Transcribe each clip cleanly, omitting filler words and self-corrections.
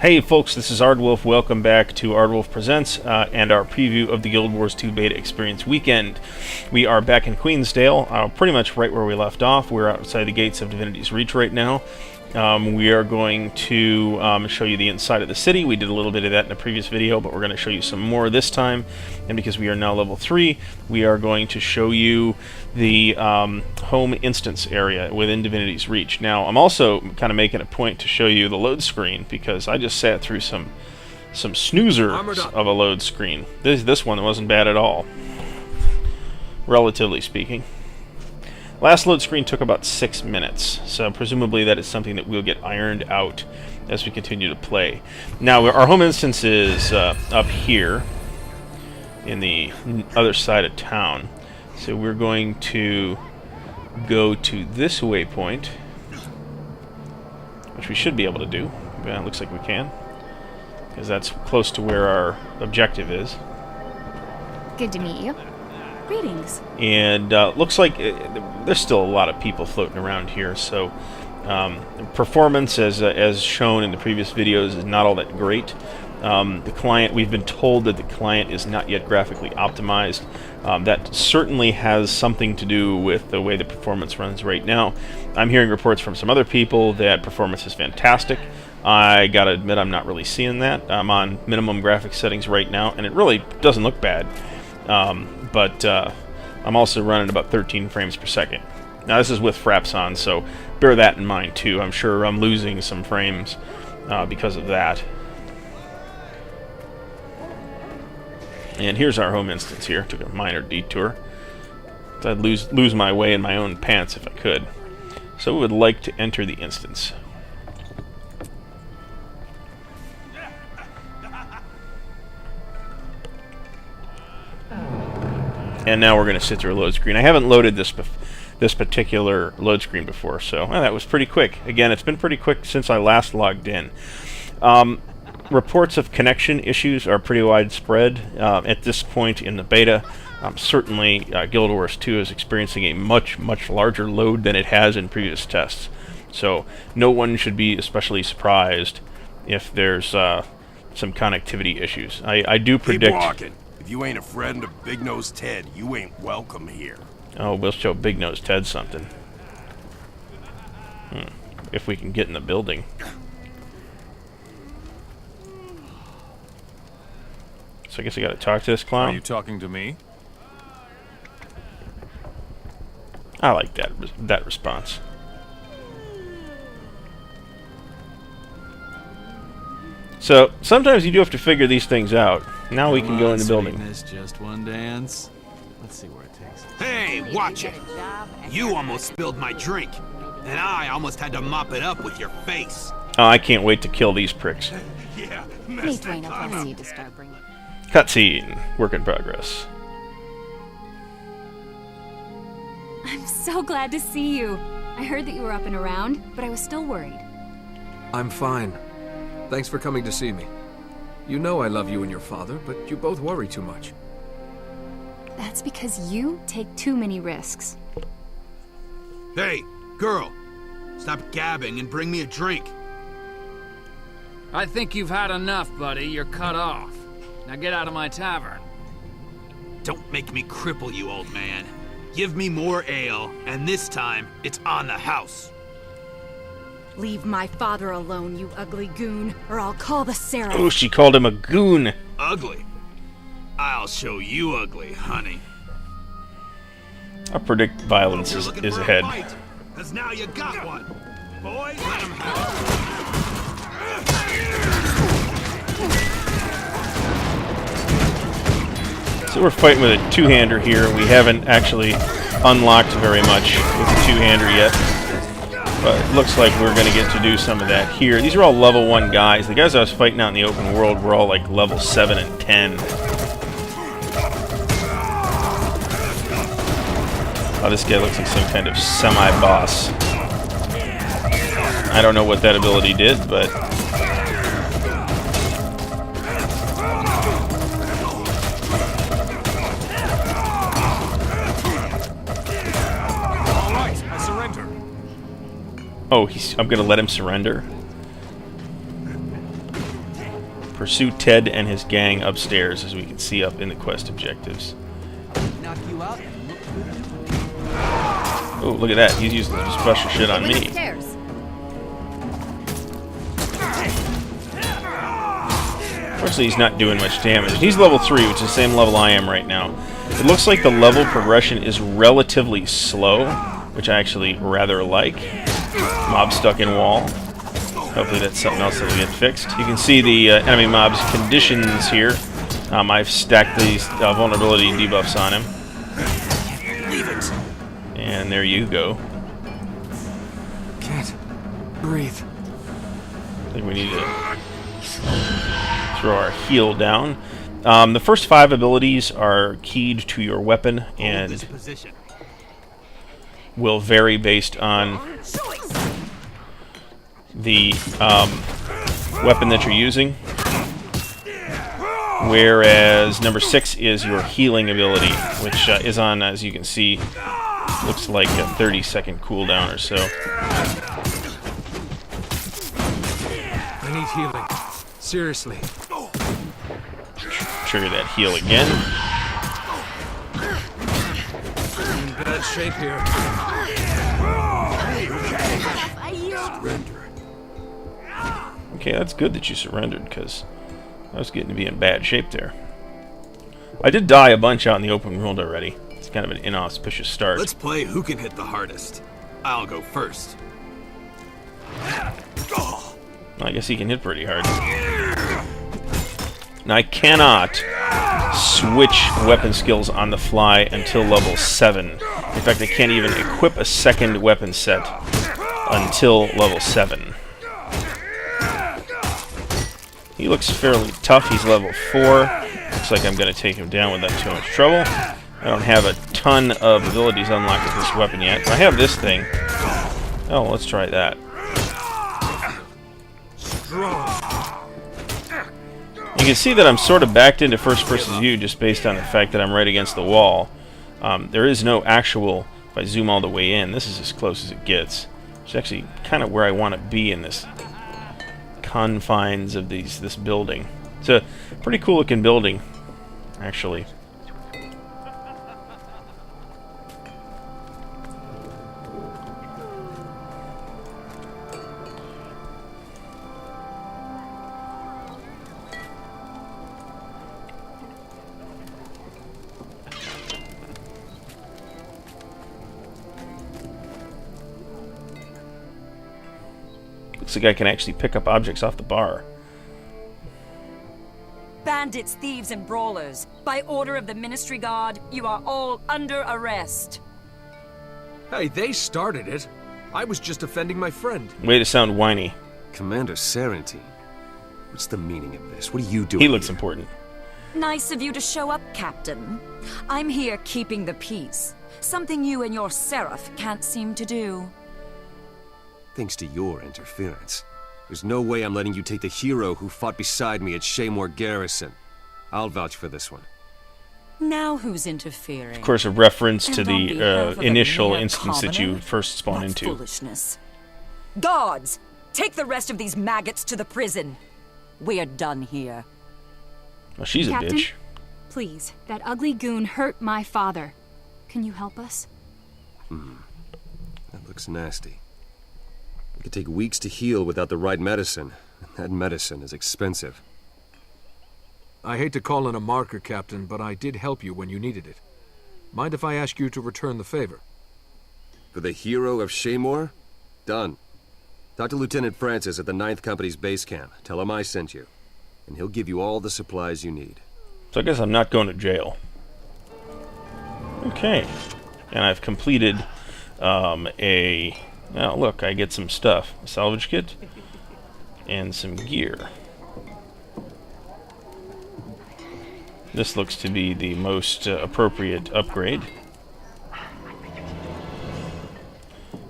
Hey folks, this is Ardwulf. Welcome back to Ardwulf Presents and our preview of the Guild Wars 2 Beta Experience Weekend. We are back in Queensdale, pretty much right where we left off. We're outside the gates of Divinity's Reach right now. We are going to show you the inside of the city. We did a little bit of that in a previous video, but we're going to show you some more this time. And because we are now level 3, we are going to show you the home instance area within Divinity's Reach. Now, I'm also kind of making a point to show you the load screen, because I just sat through some snoozers of a load screen. This one wasn't bad at all, relatively speaking. Last load screen took about 6 minutes, so presumably that is something that we'll get ironed out as we continue to play. Now, our home instance is up here in the other side of town, so we're going to go to this waypoint, which we should be able to do. Yeah, it looks like we can, because that's close to where our objective is. Good to meet you. Greetings. And looks like there's still a lot of people floating around here, so performance, as shown in the previous videos, is not all that great. The client, we've been told that the client is not yet graphically optimized. That certainly has something to do with the way the performance runs right now. I'm hearing reports from some other people that performance is fantastic. I gotta admit, I'm not really seeing that. I'm on minimum graphics settings right now, and it really doesn't look bad. But I'm also running about 13 frames per second. Now, this is with fraps on, so bear that in mind too. I'm sure I'm losing some frames because of that. And here's our home instance here. Took a minor detour. I'd lose my way in my own pants if I could. So we would like to enter the instance. And now we're going to sit through a load screen. I haven't loaded this particular load screen before, so that was pretty quick. Again, it's been pretty quick since I last logged in. Reports of connection issues are pretty widespread at this point in the beta. Certainly, Guild Wars 2 is experiencing a much larger load than it has in previous tests. So no one should be especially surprised if there's some connectivity issues. I do predict... Keep walking. If you ain't a friend of Big Nose Ted, you ain't welcome here. Oh, we'll show Big Nose Ted something. If we can get in the building. So I guess I gotta talk to this clown. Are you talking to me? I like that response. So sometimes you do have to figure these things out. Now we can go in the building. Just one dance. Let's see where it takes us. Hey, watch it! You almost spilled my drink, and I almost had to mop it up with your face. Oh, I can't wait to kill these pricks. Yeah, Hey, Dwayne, I need to start bringing... Cutscene. Work in progress. I'm so glad to see you. I heard that you were up and around, but I was still worried. I'm fine. Thanks for coming to see me. You know I love you and your father, but you both worry too much. That's because you take too many risks. Hey, girl, stop gabbing and bring me a drink. I think you've had enough, buddy. You're cut off. Now get out of my tavern. Don't make me cripple you, old man. Give me more ale, and this time, it's on the house. Leave my father alone, you ugly goon, or I'll call the Seraph. Oh, she called him a goon. Ugly? I'll show you ugly, honey. I predict violence is ahead. Cause now you got one. Boys, let him have it. So we're fighting with a two-hander here. We haven't actually unlocked very much with the two-hander yet. But it looks like we're going to get to do some of that here. These are all level 1 guys. The guys I was fighting out in the open world were all like level 7 and 10. Oh, this guy looks like some kind of semi-boss. I don't know what that ability did, but... Oh, I'm gonna let him surrender. pursue Ted and his gang upstairs, as we can see up in the quest objectives. Knock you out and look good. Oh, look at that. He's using some special shit on me. Stairs. Unfortunately, he's not doing much damage. He's level 3, which is the same level I am right now. It looks like the level progression is relatively slow, which I actually rather like. Mob stuck in wall. Hopefully that's something else that will get fixed. You can see the enemy mob's conditions here. I've stacked these vulnerability debuffs on him. Leave it. And there you go. Can't breathe. I think we need to throw our heal down. The first 5 abilities are keyed to your weapon Hold and this position. will vary based on the weapon that you're using. Whereas number 6 is your healing ability, which is on, as you can see, looks like a 30-second cooldown or so. I need healing. Seriously. Trigger that heal again. In bad shape here. Surrender. Okay, that's good that you surrendered, because I was getting to be in bad shape there. I did die a bunch out in the open world already. It's kind of an inauspicious start. Let's play who can hit the hardest. I'll go first. I guess he can hit pretty hard. Now, I cannot switch weapon skills on the fly until level 7. In fact, I can't even equip a second weapon set until level 7. He looks fairly tough. He's level 4. Looks like I'm going to take him down without too much trouble. I don't have a ton of abilities unlocked with this weapon yet. I have this thing. Oh, let's try that. You can see that I'm sort of backed into first-person view just based on the fact that I'm right against the wall. There is no actual, if I zoom all the way in, this is as close as it gets. It's actually kind of where I want to be in this confines of this building. It's a pretty cool-looking building, actually. Looks like I can actually pick up objects off the bar. Bandits, thieves, and brawlers. By order of the Ministry Guard, you are all under arrest. Hey, they started it. I was just defending my friend. Way to sound whiny. Commander Sarantine. What's the meaning of this? What are you doing He looks here? important. Nice of you to show up, Captain. I'm here keeping the peace. Something you and your Seraph can't seem to do. Thanks to your interference. There's no way I'm letting you take the hero who fought beside me at Shaymore Garrison. I'll vouch for this one. Now who's interfering? Of course, a reference to And on the behalf of the initial mere instance that you commoner? first spawn What into. foolishness. Guards, take the rest of these maggots to the prison. We're done here. Well, she's a Captain? bitch. Please, that ugly goon hurt my father. Can you help us? That looks nasty. It could take weeks to heal without the right medicine. And that medicine is expensive. I hate to call in a marker, Captain, but I did help you when you needed it. Mind if I ask you to return the favor? For the hero of Shaymore? Done. Talk to Lieutenant Francis at the 9th Company's base camp. Tell him I sent you. And he'll give you all the supplies you need. So I guess I'm not going to jail. Okay. And I've completed Now, look, I get some stuff. A salvage kit and some gear. This looks to be the most appropriate upgrade.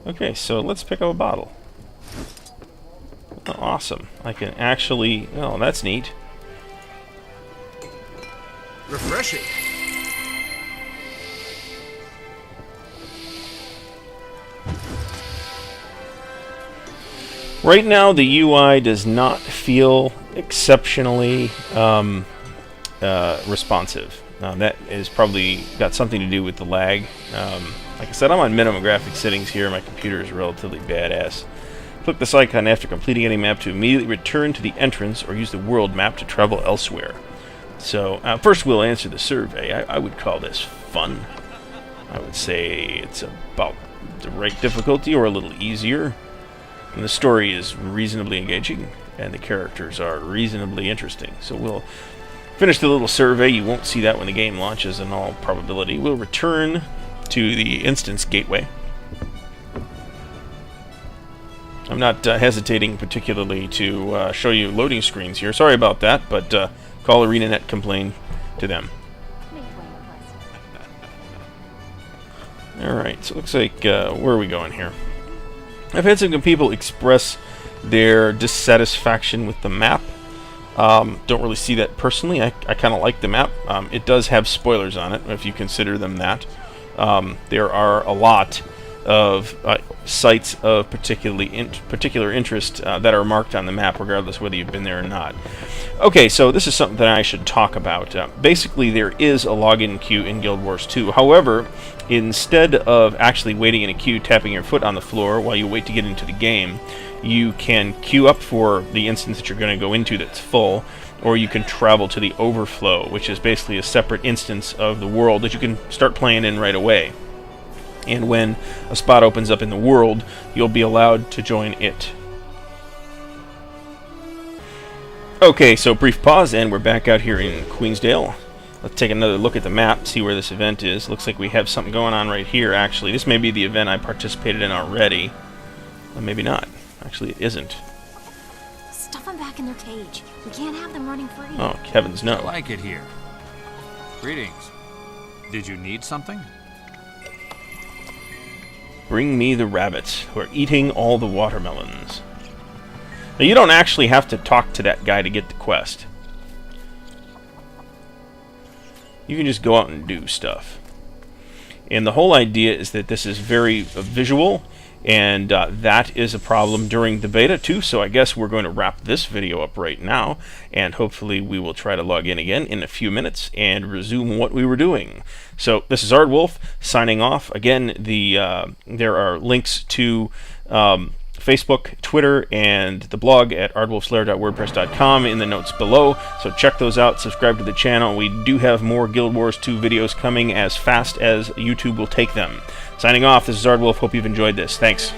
Okay, so let's pick up a bottle. Oh, awesome. I can actually... Oh, that's neat. Refreshing. Right now, the UI does not feel exceptionally responsive. That is probably got something to do with the lag. Like I said, I'm on minimum graphics settings here. My computer is relatively badass. Click this icon after completing any map to immediately return to the entrance or use the world map to travel elsewhere. So, first we'll answer the survey. I would call this fun. I would say it's about the right difficulty or a little easier. And the story is reasonably engaging, and the characters are reasonably interesting. So we'll finish the little survey. You won't see that when the game launches in all probability. We'll return to the instance gateway. I'm not hesitating particularly to show you loading screens here. Sorry about that, but call ArenaNet, complain to them. Alright, so it looks like, where are we going here? I've had some people express their dissatisfaction with the map. Don't really see that personally. I kind of like the map. It does have spoilers on it, if you consider them that. There are a lot of sites of particular interest that are marked on the map, regardless whether you've been there or not. Okay, so this is something that I should talk about. Basically, there is a login queue in Guild Wars 2. However, instead of actually waiting in a queue, tapping your foot on the floor while you wait to get into the game, you can queue up for the instance that you're going to go into that's full, or you can travel to the overflow, which is basically a separate instance of the world that you can start playing in right away. And when a spot opens up in the world, you'll be allowed to join it. Okay, so brief pause, and we're back out here in Queensdale. Let's take another look at the map, see where this event is. Looks like we have something going on right here, actually. This may be the event I participated in already. Or maybe not. Actually, it isn't. Stuff them back in their cage. We can't have them running free. Oh, heavens no. I like it here. Greetings. Did you need something? Bring me the rabbits, who are eating all the watermelons. Now, you don't actually have to talk to that guy to get the quest. You can just go out and do stuff. And the whole idea is that this is very visual, and that is a problem during the beta too, so I guess we're going to wrap this video up right now, and hopefully we will try to log in again in a few minutes and resume what we were doing. So this is Ardwulf signing off. Again, there are links to Facebook, Twitter, and the blog at ardwulfslair.wordpress.com in the notes below, so check those out, subscribe to the channel. We do have more Guild Wars 2 videos coming as fast as YouTube will take them. Signing off, this is Ardwulf. Hope you've enjoyed this. Thanks.